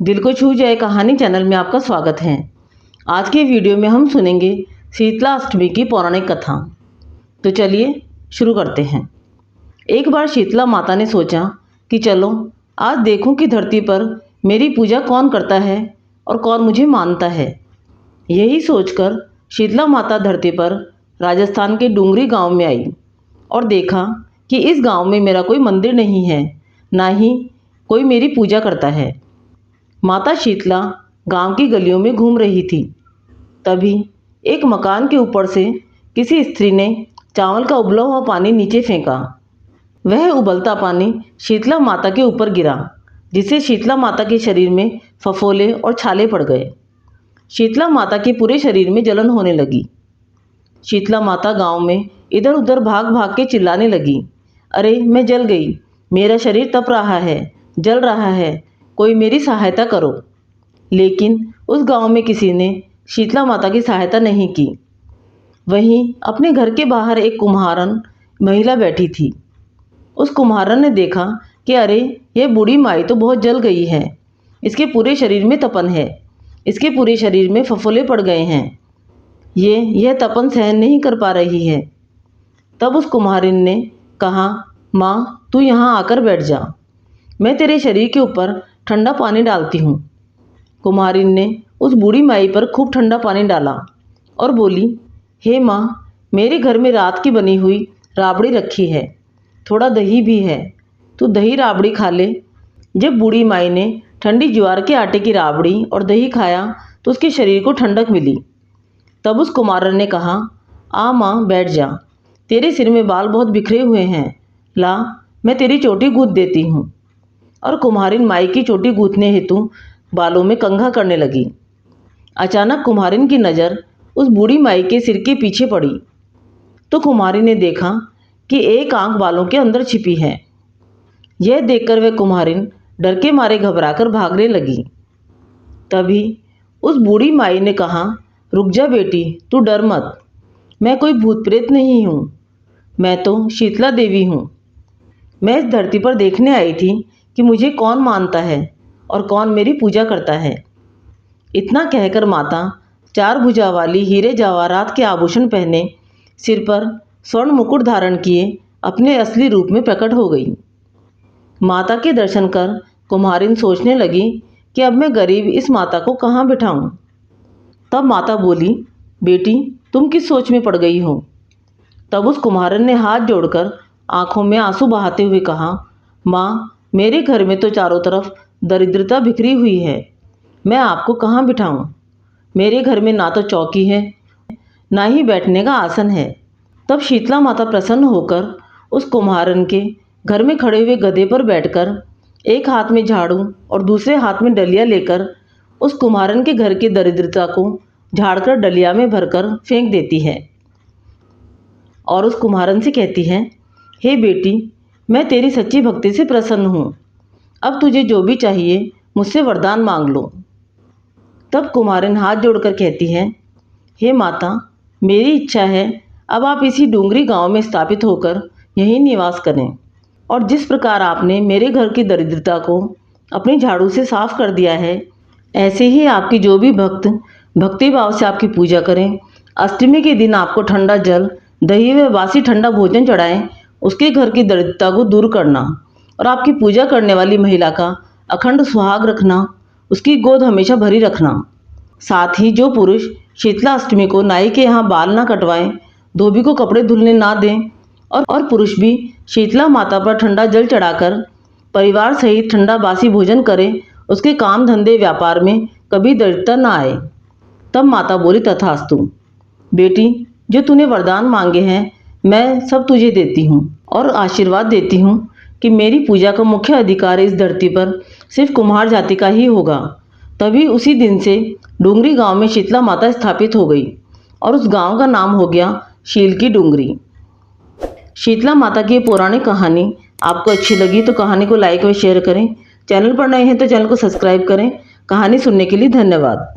दिल को छू जाए कहानी चैनल में आपका स्वागत है। आज के वीडियो में हम सुनेंगे शीतला अष्टमी की पौराणिक कथा। तो चलिए शुरू करते हैं। एक बार शीतला माता ने सोचा कि चलो आज देखूं कि धरती पर मेरी पूजा कौन करता है और कौन मुझे मानता है। यही सोचकर शीतला माता धरती पर राजस्थान के डूंगरी गांव में आई और देखा कि इस गांव में मेरा कोई मंदिर नहीं है, ना ही कोई मेरी पूजा करता है। माता शीतला गांव की गलियों में घूम रही थी। तभी एक मकान के ऊपर से किसी स्त्री ने चावल का उबला हुआ पानी नीचे फेंका। वह उबलता पानी शीतला माता के ऊपर गिरा, जिससे शीतला माता के शरीर में फफोले और छाले पड़ गए। शीतला माता के पूरे शरीर में जलन होने लगी। शीतला माता गांव में इधर उधर भाग भाग के चिल्लाने लगी, अरे मैं जल गई, मेरा शरीर तप रहा है, जल रहा है, कोई मेरी सहायता करो। लेकिन उस गांव में किसी ने शीतला माता की सहायता नहीं की। वहीं अपने घर के बाहर एक कुम्हारन महिला बैठी थी। उस कुम्हारन ने देखा कि अरे यह बूढ़ी माई तो बहुत जल गई है, इसके पूरे शरीर में तपन है, इसके पूरे शरीर में फफोले पड़ गए हैं, यह तपन सहन नहीं कर पा रही है। तब उस कुम्हारिन ने कहा, माँ तू यहाँ आकर बैठ जा, मैं तेरे शरीर के ऊपर ठंडा पानी डालती हूँ। कुम्हारिन ने उस बूढ़ी माई पर खूब ठंडा पानी डाला और बोली, हे माँ, मेरे घर में रात की बनी हुई राबड़ी रखी है, थोड़ा दही भी है, तू दही राबड़ी खा ले। जब बूढ़ी माई ने ठंडी ज्वार के आटे की राबड़ी और दही खाया तो उसके शरीर को ठंडक मिली। तब उस कुम्हारन ने कहा, आ माँ बैठ जा, तेरे सिर में बाल बहुत बिखरे हुए हैं, ला मैं तेरी चोटी गूंथ देती हूँ। और कुम्हारिन माई की चोटी गूंथने हेतु बालों में कंघा करने लगी। अचानक कुम्हारिन की नज़र उस बूढ़ी माई के सिर के पीछे पड़ी तो कुम्हारिन ने देखा कि एक आंख बालों के अंदर छिपी है। यह देखकर वह कुम्हारिन डर के मारे घबराकर भागने लगी। तभी उस बूढ़ी माई ने कहा, रुक जा बेटी, तू डर मत, मैं कोई भूत प्रेत नहीं हूँ, मैं तो शीतला देवी हूँ। मैं इस धरती पर देखने आई थी कि मुझे कौन मानता है और कौन मेरी पूजा करता है। इतना कहकर माता 4 भुजा वाली हीरे जवाहरात के आभूषण पहने, सिर पर स्वर्ण मुकुट धारण किए अपने असली रूप में प्रकट हो गई। माता के दर्शन कर कुम्हारिन सोचने लगी कि अब मैं गरीब इस माता को कहाँ बिठाऊं। तब माता बोली, बेटी तुम किस सोच में पड़ गई हो। तब उस कुम्हारन ने हाथ जोड़कर आंखों में आंसू बहाते हुए कहा, माँ, मेरे घर में तो चारों तरफ दरिद्रता बिखरी हुई है, मैं आपको कहाँ बिठाऊं। मेरे घर में ना तो चौकी है, ना ही बैठने का आसन है। तब शीतला माता प्रसन्न होकर उस कुम्हारन के घर में खड़े हुए गधे पर बैठकर एक हाथ में झाड़ू और दूसरे हाथ में डलिया लेकर उस कुम्हारन के घर की दरिद्रता को झाड़कर डलिया में भरकर फेंक देती है और उस कुम्हारन से कहती है, हे बेटी, मैं तेरी सच्ची भक्ति से प्रसन्न हूँ, अब तुझे जो भी चाहिए मुझसे वरदान मांग लो। तब कुम्हारिन हाथ जोड़कर कहती है, हे माता, मेरी इच्छा है अब आप इसी डूंगरी गांव में स्थापित होकर यहीं निवास करें और जिस प्रकार आपने मेरे घर की दरिद्रता को अपनी झाड़ू से साफ कर दिया है, ऐसे ही आपकी जो भी भक्त भक्ति भाव से आपकी पूजा करें, अष्टमी के दिन आपको ठंडा जल, दही व बासी ठंडा भोजन चढ़ाएं, उसके घर की दरिद्रता को दूर करना और आपकी पूजा करने वाली महिला का अखंड सुहाग रखना, उसकी गोद हमेशा भरी रखना। साथ ही जो पुरुष शीतला अष्टमी को नाई के यहाँ बाल ना कटवाएं, धोबी को कपड़े धुलने ना दें और पुरुष भी शीतला माता पर ठंडा जल चढ़ाकर परिवार सहित ठंडा बासी भोजन करें, उसके काम धंधे व्यापार में कभी दरिद्रता ना आए। तब माता बोली, तथास्तु बेटी, जो तूने वरदान मांगे हैं मैं सब तुझे देती हूँ और आशीर्वाद देती हूँ कि मेरी पूजा का मुख्य अधिकार इस धरती पर सिर्फ कुम्हार जाति का ही होगा। तभी उसी दिन से डूंगरी गांव में शीतला माता स्थापित हो गई और उस गांव का नाम हो गया शील की डूंगरी। शीतला माता की पौराणिक कहानी आपको अच्छी लगी तो कहानी को लाइक व शेयर करें। चैनल पर नए हैं तो चैनल को सब्सक्राइब करें। कहानी सुनने के लिए धन्यवाद।